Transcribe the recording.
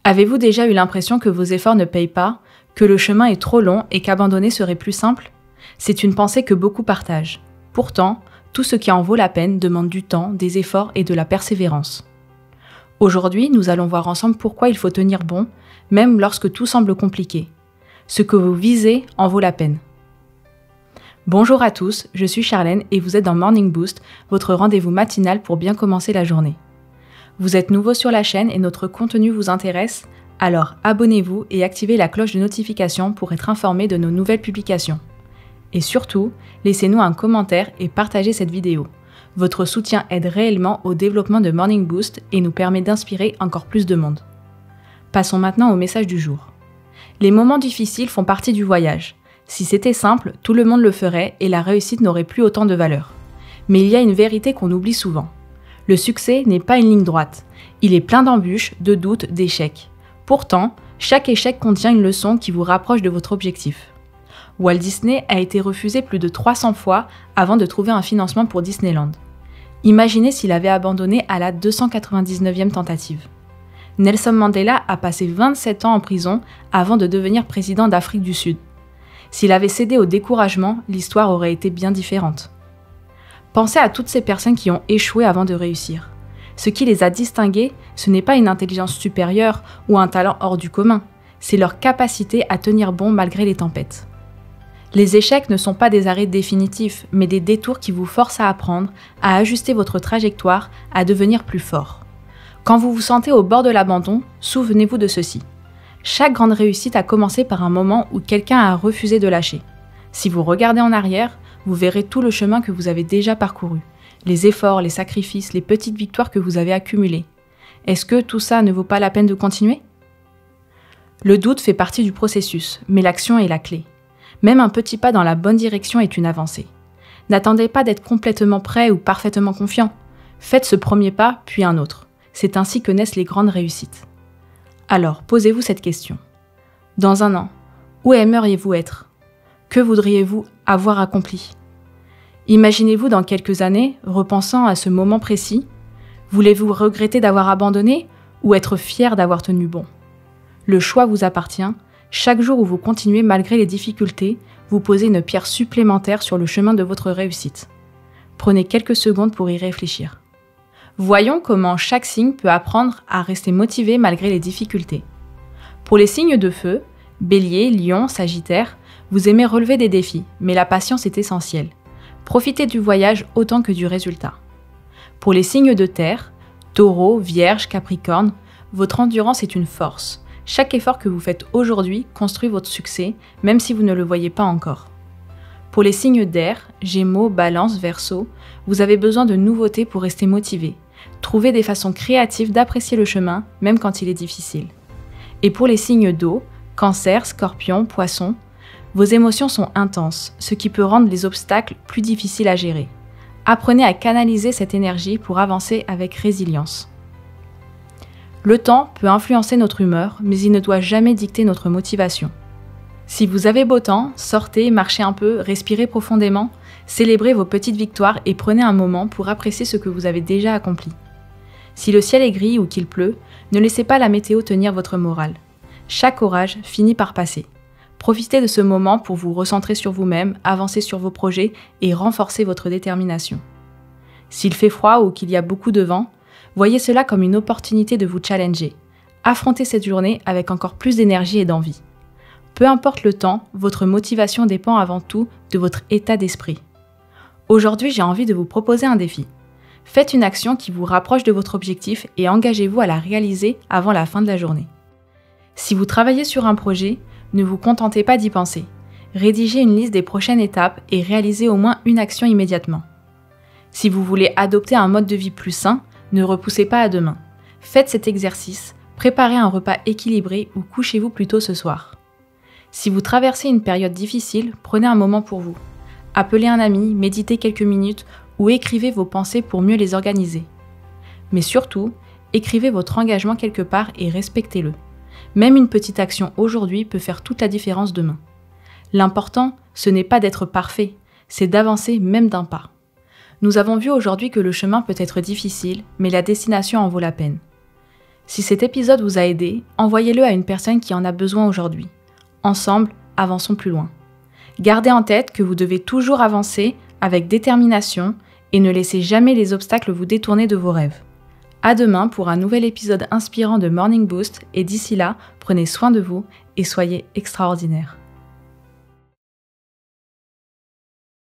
Avez-vous déjà eu l'impression que vos efforts ne payent pas, que le chemin est trop long et qu'abandonner serait plus simple? C'est une pensée que beaucoup partagent. Pourtant, tout ce qui en vaut la peine demande du temps, des efforts et de la persévérance. Aujourd'hui, nous allons voir ensemble pourquoi il faut tenir bon, même lorsque tout semble compliqué. Ce que vous visez en vaut la peine. Bonjour à tous, je suis Charlène et vous êtes dans Morning Boost, votre rendez-vous matinal pour bien commencer la journée. Vous êtes nouveau sur la chaîne et notre contenu vous intéresse? Alors abonnez-vous et activez la cloche de notification pour être informé de nos nouvelles publications. Et surtout, laissez-nous un commentaire et partagez cette vidéo. Votre soutien aide réellement au développement de Morning Boost et nous permet d'inspirer encore plus de monde. Passons maintenant au message du jour. Les moments difficiles font partie du voyage. Si c'était simple, tout le monde le ferait et la réussite n'aurait plus autant de valeur. Mais il y a une vérité qu'on oublie souvent. Le succès n'est pas une ligne droite. Il est plein d'embûches, de doutes, d'échecs. Pourtant, chaque échec contient une leçon qui vous rapproche de votre objectif. Walt Disney a été refusé plus de 300 fois avant de trouver un financement pour Disneyland. Imaginez s'il avait abandonné à la 299e tentative. Nelson Mandela a passé 27 ans en prison avant de devenir président d'Afrique du Sud. S'il avait cédé au découragement, l'histoire aurait été bien différente. Pensez à toutes ces personnes qui ont échoué avant de réussir. Ce qui les a distingués, ce n'est pas une intelligence supérieure ou un talent hors du commun, c'est leur capacité à tenir bon malgré les tempêtes. Les échecs ne sont pas des arrêts définitifs, mais des détours qui vous forcent à apprendre, à ajuster votre trajectoire, à devenir plus fort. Quand vous vous sentez au bord de l'abandon, souvenez-vous de ceci. Chaque grande réussite a commencé par un moment où quelqu'un a refusé de lâcher. Si vous regardez en arrière, vous verrez tout le chemin que vous avez déjà parcouru, les efforts, les sacrifices, les petites victoires que vous avez accumulées. Est-ce que tout ça ne vaut pas la peine de continuer? Le doute fait partie du processus, mais l'action est la clé. Même un petit pas dans la bonne direction est une avancée. N'attendez pas d'être complètement prêt ou parfaitement confiant. Faites ce premier pas, puis un autre. C'est ainsi que naissent les grandes réussites. Alors, posez-vous cette question. Dans un an, où aimeriez-vous être? Que voudriez-vous avoir accompli? Imaginez-vous dans quelques années, repensant à ce moment précis. Voulez-vous regretter d'avoir abandonné ou être fier d'avoir tenu bon? Le choix vous appartient. Chaque jour où vous continuez malgré les difficultés, vous posez une pierre supplémentaire sur le chemin de votre réussite. Prenez quelques secondes pour y réfléchir. Voyons comment chaque signe peut apprendre à rester motivé malgré les difficultés. Pour les signes de feu, Bélier, Lion, Sagittaire, vous aimez relever des défis, mais la patience est essentielle. Profitez du voyage autant que du résultat. Pour les signes de terre, Taureau, Vierge, Capricorne, votre endurance est une force. Chaque effort que vous faites aujourd'hui construit votre succès, même si vous ne le voyez pas encore. Pour les signes d'air, Gémeaux, Balance, Verseau, vous avez besoin de nouveautés pour rester motivé. Trouvez des façons créatives d'apprécier le chemin, même quand il est difficile. Et pour les signes d'eau, Cancer, Scorpion, Poisson, vos émotions sont intenses, ce qui peut rendre les obstacles plus difficiles à gérer. Apprenez à canaliser cette énergie pour avancer avec résilience. Le temps peut influencer notre humeur, mais il ne doit jamais dicter notre motivation. Si vous avez beau temps, sortez, marchez un peu, respirez profondément, célébrez vos petites victoires et prenez un moment pour apprécier ce que vous avez déjà accompli. Si le ciel est gris ou qu'il pleut, ne laissez pas la météo tenir votre morale. Chaque orage finit par passer. Profitez de ce moment pour vous recentrer sur vous-même, avancer sur vos projets et renforcer votre détermination. S'il fait froid ou qu'il y a beaucoup de vent, voyez cela comme une opportunité de vous challenger. Affrontez cette journée avec encore plus d'énergie et d'envie. Peu importe le temps, votre motivation dépend avant tout de votre état d'esprit. Aujourd'hui, j'ai envie de vous proposer un défi. Faites une action qui vous rapproche de votre objectif et engagez-vous à la réaliser avant la fin de la journée. Si vous travaillez sur un projet, ne vous contentez pas d'y penser. Rédigez une liste des prochaines étapes et réalisez au moins une action immédiatement. Si vous voulez adopter un mode de vie plus sain, ne repoussez pas à demain. Faites cet exercice, préparez un repas équilibré ou couchez-vous plus tôt ce soir. Si vous traversez une période difficile, prenez un moment pour vous. Appelez un ami, méditez quelques minutes ou écrivez vos pensées pour mieux les organiser. Mais surtout, écrivez votre engagement quelque part et respectez-le. Même une petite action aujourd'hui peut faire toute la différence demain. L'important, ce n'est pas d'être parfait, c'est d'avancer même d'un pas. Nous avons vu aujourd'hui que le chemin peut être difficile, mais la destination en vaut la peine. Si cet épisode vous a aidé, envoyez-le à une personne qui en a besoin aujourd'hui. Ensemble, avançons plus loin. Gardez en tête que vous devez toujours avancer avec détermination et ne laissez jamais les obstacles vous détourner de vos rêves. À demain pour un nouvel épisode inspirant de Morning Boost et d'ici là, prenez soin de vous et soyez extraordinaires.